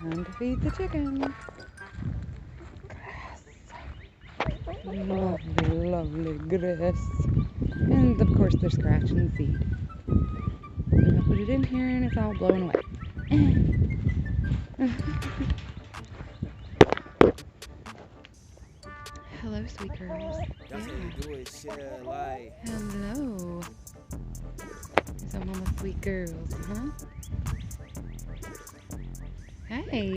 Time to feed the chickens. Grass. Lovely, lovely grass. And of course they're scratching the seed. And I put it in here and it's all blown away. Hello, sweet girls. That's how you do it, shit, like. Hello. Some of my sweet girls, huh? Hey.